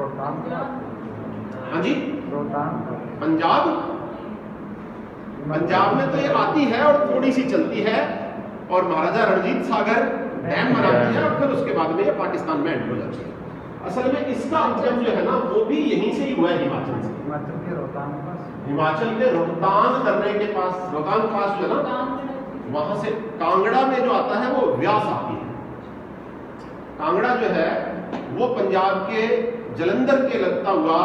हाँ जी, पंजाब, पंजाब में तो ये आती है और थोड़ी सी चलती है और महाराजा रणजीत सागर डैम बनाती है और फिर उसके बाद में ये पाकिस्तान में एंटर हो जाती है। असल में इसका उद्गम जो है ना वो भी यहीं से ही हुआ है, हिमाचल से। हिमाचल के रोहतांग दर्रे के पास, रोहतांग पास जो है ना, वहां से कांगड़ा में जो आता है वो व्यास आती है। कांगड़ा जो है वो पंजाब के जलंधर के लगता हुआ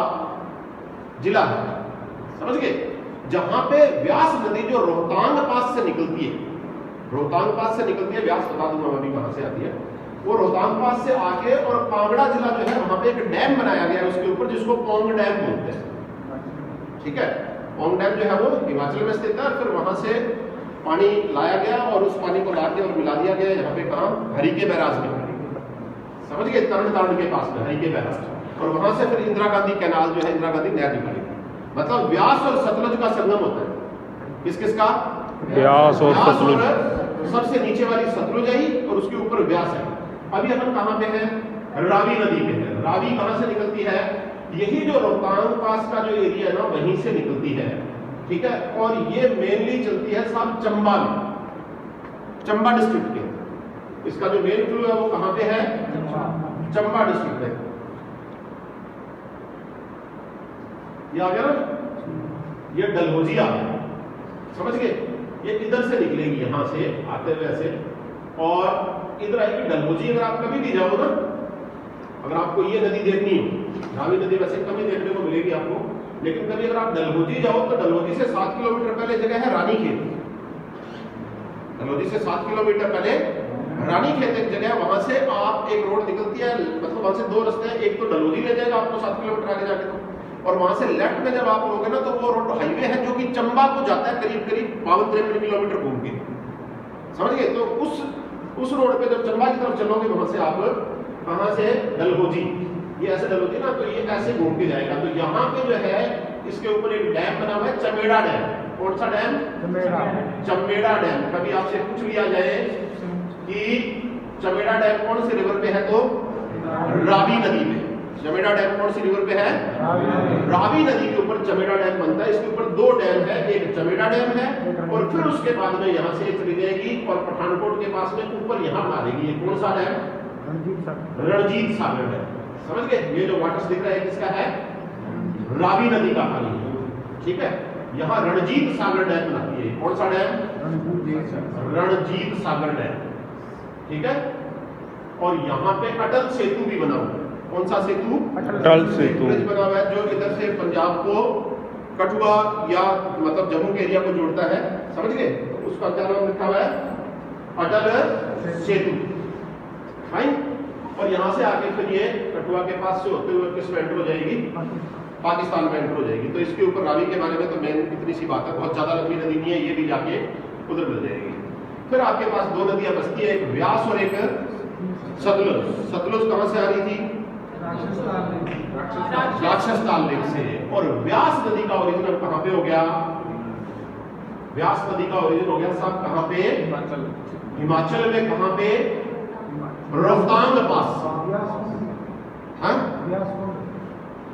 जिला है, समझ गए, जहां पे व्यास नदी जो रोहतांग पास से निकलती है, रोहतांग पास से निकलती है, व्यास बता दूंगा अभी कहां से आती है, वो रोहतांग पास से आके और कांगड़ा जिला जो है वहां पे एक डैम बनाया गया है उसके ऊपर, जिसको पौंग डैम बोलते हैं। ठीक है, पौंग डैम जो है वो हिमाचल में स्थित है। फिर वहां से पानी लाया गया और उस पानी को ला के और मिला दिया गया यहाँ पे, कहां, हरिके बैराज में, समझ गए, तरण के पास में हरिके बैराज, और वहां से फिर इंदिरा गांधी कैनाल जो है, इंदिरा गांधी नहर निकाली। मतलब व्यास और सतलुज का संगम होता है। किस किस का? व्यास और सतलुज। सबसे नीचे वाली सतलुज आई और उसके ऊपर व्यास है। अभी अपन कहां पे हैं? रावी नदी पे है। रावी कहां से निकलती है? यही जो रोहतांग पास का जो एरिया है ना, वहीं से निकलती है। ठीक है, और ये मेनली चलती है साहब चंबा में, चंबा डिस्ट्रिक्ट के। इसका जो मेन फ्लो है वो कहां पे है? चंबा डिस्ट्रिक्ट में। ये आ गया ना, ये डलहौजी आ गया, समझ गए। ये इधर से निकलेगी, यहां से आते हुए ऐसे, और इधर आएगी डलहौजी। अगर आप कभी भी जाओ ना, अगर आपको ये नदी देखनी हो, रावी नदी वैसे कभी देखने को मिलेगी आपको, लेकिन कभी अगर आप डलहौजी जाओ तो डलहौजी से 7 किलोमीटर पहले जगह है रानीखेत। डलहौजी से 7 किलोमीटर पहले रानीखेत एक जगह है, वहां से आप एक रोड निकलती है, मतलब वहां से 2 रास्ते हैं। एक तो डलहौजी ले जाएगा आपको 7 किलोमीटर आगे जाके, तो और वहां से लेफ्ट में जब आप लोगे ना तो वो रोड हाईवे है जो कि चंबा को जाता है, करीब करीब 52-53 किलोमीटर घूम के, समझ गए। तो उस रोड पे जब चंबा की तरफ चलोगे, वहां से आप कहां से? डलहौजी, ये ऐसे डलहौजी ना, तो ये ऐसे घूम के जाएगा। तो यहाँ पे जो है इसके ऊपर एक डैम बना हुआ है, चमेड़ा डैम। कौन सा डैम? चमेड़ा डैम। कभी आपसे पूछ लिया जाए कि चमेड़ा डैम कौन सी रिवर पे है, तो रावी नदी पे। चमेड़ा डैम कौन सी रिवर पे है? रावी नदी के ऊपर चमेड़ा डैम बनता है। इसके ऊपर 2 डैम है, एक चमेड़ा डैम है और फिर उसके बाद में यहाँ से चली जाएगी और पठानकोट के पास में ऊपर यहाँ मारेगी। ये कौन सा डैम? रणजीत सागर डैम, समझ गए। ये जो वाटर्स दिख रहा है किसका है? रावी नदी का पानी है। ठीक है, यहाँ रणजीत सागर डैम बनाती है। कौन सा डैम? रणजीत सागर डैम। ठीक है, और यहाँ पे अटल सेतु भी बना हुआ है। कौन सा सेतु? अटल सेतु बना हुआ है, जो इधर से पंजाब को कठुआ या मतलब जम्मू के एरिया को जोड़ता है, समझ गए। तो उसका क्या नाम लिखा हुआ है? अटल सेतु। फाइन। और यहाँ से आके फिर ये कठुआ के पास से होते हुए किस में एंटर हो जाएगी? पाकिस्तान में एंटर हो जाएगी। तो इसके ऊपर रावी के बारे में तो मेन इतनी सी बात है, बहुत ज्यादा लंबी नदी नहीं है, ये भी जाके उधर मिल जाएगी। फिर आपके पास 2 नदियां बसती है, एक व्यास और एक सतलुज। सतलुज कहां से आ रही थी? राक्षस ताल लेक से। और व्यास नदी का ओरिजिन कहां पे हो गया? व्यास नदी का ओरिजिन हो गया साहब कहां पे? हिमाचल में। कहां पे? रोहतांग पास।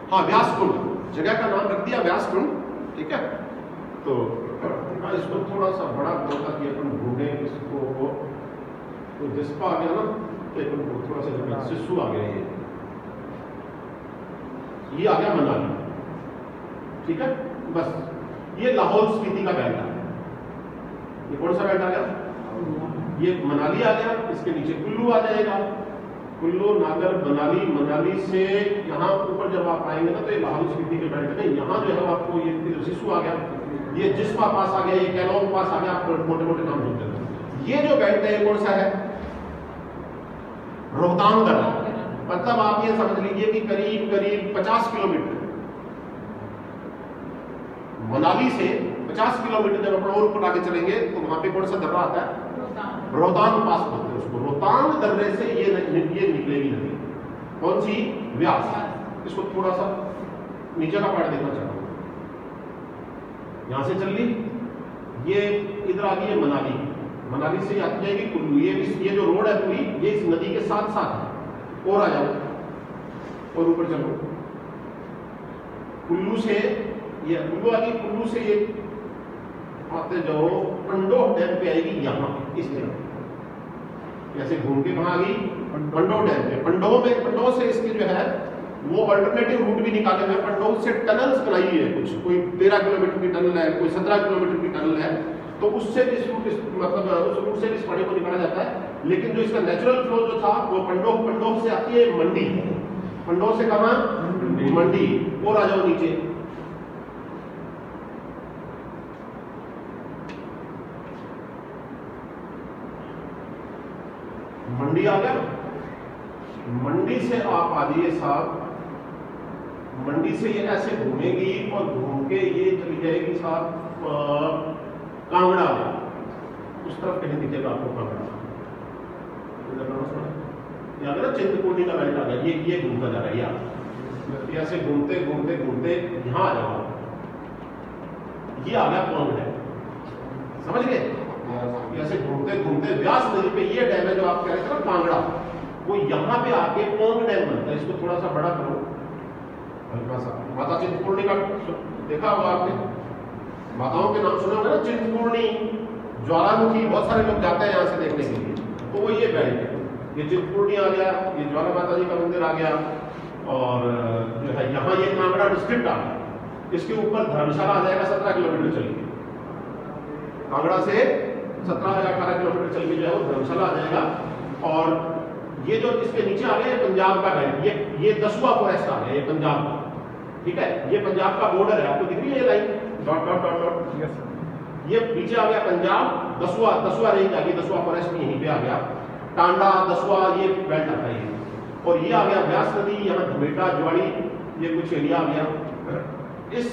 हाँ, व्यासकुंड जगह का नाम रख दिया, व्यासकुंड। ठीक है, तो इसको थोड़ा सा बड़ा होता कि अपन ढूंढे इसको, तो जिसपा आ गया ना, तो थोड़ा सा सिस्सू आ गया, ये आ गया मनाली। ठीक है, बस ये लाहौल स्पीति का बेल्ट है। ये कौन सा बेल्ट आ गया? ये मनाली आ गया। इसके नीचे कुल्लू आ जाएगा, कुल्लू, नागर, मनाली। मनाली से यहाँ ऊपर जब आप आएंगे ना तो ये लाहौल स्पीति के बेल्ट में, यहाँ जो है आपको ये सिस्सू आ गया, ये जिस्पा पास आ गया, ये केलोंग पास आ गया, आप मोटे मोटे नाम सुनते हैं। ये जो बेल्ट है ये कौन सा है? रोहतांग दर्रा। मतलब आप ये समझ लीजिए कि करीब करीब 50 किलोमीटर मनाली से 50 किलोमीटर जब अपन और ऊपर आगे चलेंगे तो वहां पे कौन सा दर्रा आता है? रोहतांग पास बोलते हैं उसको। रोहतांग दर्रे से ये निकलेगी नदी। कौन सी? व्यास। इसको थोड़ा सा नीचे का पार्ट देखना चाहता हूं। यहां से चल ली, ये इधर आ गई है मनाली। मनाली से आती जाएगी कुल्लू। ये जो रोड है पूरी, ये इस नदी के साथ साथ है। और आ जाओ और ऊपर चलो, कुल्लू से ये कुल्लू आ गई, कुल्लू से ये आते जाओ पंडोह डैम पे आएगी यहाँ इस तरह, ऐसे घूम के कहाँ आ गई पंडोह डैम पे। पंडोह से इसके जो है वो अल्टरनेटिव रूट भी निकाले हुए। पंडोह से टनल्स बनाई है कुछ, कोई 13 किलोमीटर की टनल है, कोई 17 किलोमीटर की टनल है, तो उससे भी मतलब उस रूट से भी इस पानी को निकाला जाता है। लेकिन जो इसका नेचुरल फ्लो जो था वो पंडोह से आती है मंडी, पंडोह से कहाँ मंडी, और आ जाओ नीचे मंडी आ गया। मंडी से आप आ जाइए साहब, मंडी से ये ऐसे घूमेगी और घूम के ये चली जाएगी साहब कांगड़ा, उस तरफ कहीं दिखेगा आपको कांगड़ा, यहाँ ना चिंतपूर्णी का बेल्ट आ गया, ये घूमता जा रहा है यार, ऐसे घूमते घूमते घूमते यहाँ आ जाओ, ये आ गया पोंग डैम, समझ गए? ऐसे घूमते घूमते व्यास नदी पे ये डैम है जो आप कह रहे थे ना कांगड़ा, वो यहाँ पे आके पोंग डैम बनता है। इसको थोड़ा सा बड़ा करो, हल्का सा। माता चिंतपूर्णी का देखा होगा आपने, माताओं के नाम सुने होंगे ना, चिंतपूर्णी, ज्वालामुखी, बहुत सारे लोग जाते हैं यहाँ से देखने के लिए। तो वो ये बेल्ट है, ये चिंतपूर्णी आ गया, ये ज्वाला माता जी का मंदिर आ गया, और जो है यहाँ ये कांगड़ा डिस्ट्रिक्ट आ गया। इसके ऊपर धर्मशाला आ जाएगा 17 किलोमीटर चल के, कांगड़ा से 17 या 18 किलोमीटर चल के जो है वो धर्मशाला आ जाएगा। और ये जो इसके नीचे आ गया पंजाब का बेल्ट, ये दसवा फॉरेस्ट आ गया, ये पंजाब का, ठीक है, ये पंजाब का बॉर्डर है, आपको दिख रही है ये line dot dot dot dot, ये नीचे आ गया पंजाब, दसवा रेंज आ गई, दसवा फॉरेस्ट में यहीं पे आ गया, टांडा दसवा ये बेल्ट आता है। और ये आ गया व्यास नदी, यहाँ धमेटा ज्वाड़ी ये कुछ एरिया आ गया। इस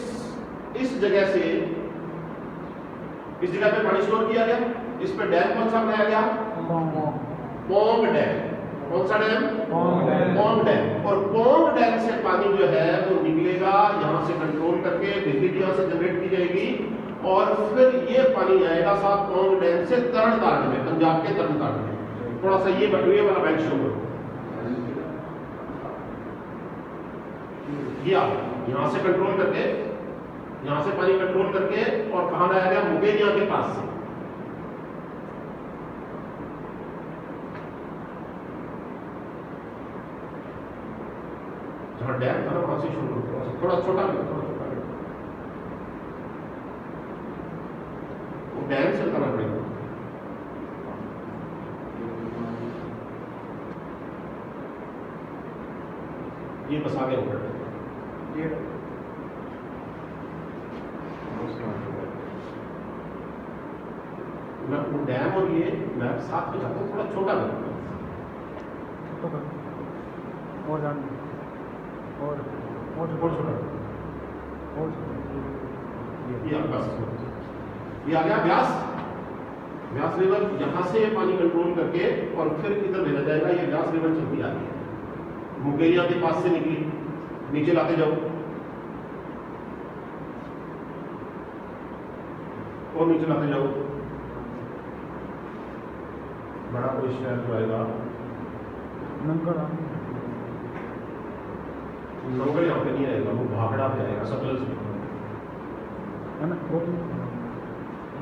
जगह से इस जगह पे पानी स्टोर किया गया। इस पे डैम कौन सा बनाया गया? पोंग डैम। कौन सा डैम? पोंग डैम। और पोंग डैम से पानी जो है वो निकलेगा यहाँ से कंट्रोल करके, बिजली भी यहाँ से जनरेट की जाएगी, और फिर ये पानी आएगा साहब पोंग डैम से तरन तारण में, पंजाब के तरन तारण में। थोड़ा सा ये बटुए वाला बेल्ट शो करो, ये यहाँ से कंट्रोल करके, यहाँ से पानी कंट्रोल करके, और कहाँ लाया गया? मुगेरिया के पास से। जहाँ डैम था ना वहां से शुरू करो, थोड़ा छोटा वो डैम से करना पड़ेगा। ये बस आगे ऊपर मैं वो डैम और ये मैं साथ में चाहता हूँ, थोड़ा छोटा करूँगा और छोटा ये आ गया व्यास रिवर। यहाँ से पानी कंट्रोल करके और फिर इधर भेजा जाएगा। ये व्यास रिवर चलती आ रही है, मुगेरिया के पास से निकली, नीचे लाते जाओ और नीचे लाते जाओ। बड़ा कोई शहर जो आएगा नंगल यहाँ पे नहीं आएगा, वो भागड़ा पे आएगा, सतलज में।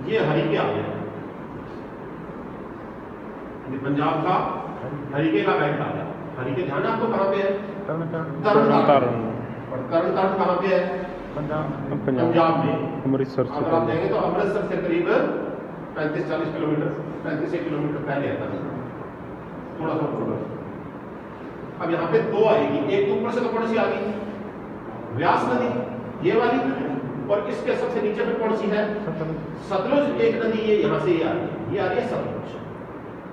ये हरिके आ गया, ये पंजाब का हरिके का बेल्ट आ गया। हरिके ध्यान है आपको कहाँ पे है? तरन तारण। और तरन तारण कहाँ पे है? पंजाब में, अमृतसर से। अगर आप देखें तो अमृतसर से करीब 35-40 किलोमीटर, 35 किलोमीटर पहले आता है, थोड़ा सा छोटा। अब यहाँ पे दो आएगी, एक तो ऊपर से तो कौन सी आ गई? व्यास नदी, ये वाली, और इसके सबसे नीचे पे कौन सी है? सतलुज। एक नदी ये यहाँ से ये आ रही है, ये आ रही है सतलुज,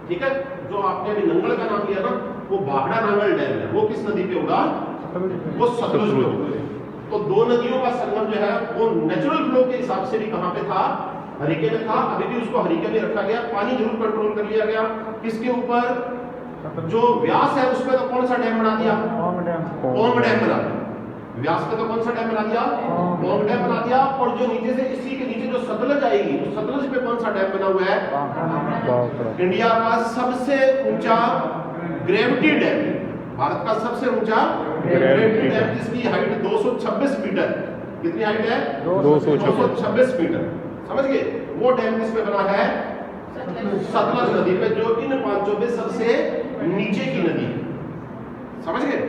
ठीक है। जो आपने अभी नंगल का नाम लिया ना, वो भाखड़ा नांगल डैम है, वो किस नदी पे होगा? वो सतलुज पे होगा। तो दो नदियों का संगम जो है वो नेचुरल फ्लो के हिसाब से भी कहाँ पे था? हरिके में था। अभी भी उसको हरिके में रखा गया, पानी जरूर कंट्रोल कर लिया गया। किसके ऊपर? जो व्यास है उस पर तो कौन सा डैम बना दिया? पोंग डैम बना दिया। व्यास पे तो कौन सा डैम बना दिया? पोंग डैम बना दिया। और जो नीचे से, इसी के नीचे जो सतलज आएगी, तो सतलज पे कौन सा डैम बना हुआ है? इंडिया का सबसे ऊंचा ग्रेविटी डैम, भारत का सबसे ऊंचा ग्रेविटी डैम जिसकी हाइट 226 मीटर, कितनी हाइट है? 226 मीटर, समझ गए? वो डैम किसमें बना है? सतलज नदी पे, जो इन पांचों में सबसे नीचे की नदी है, समझ गए?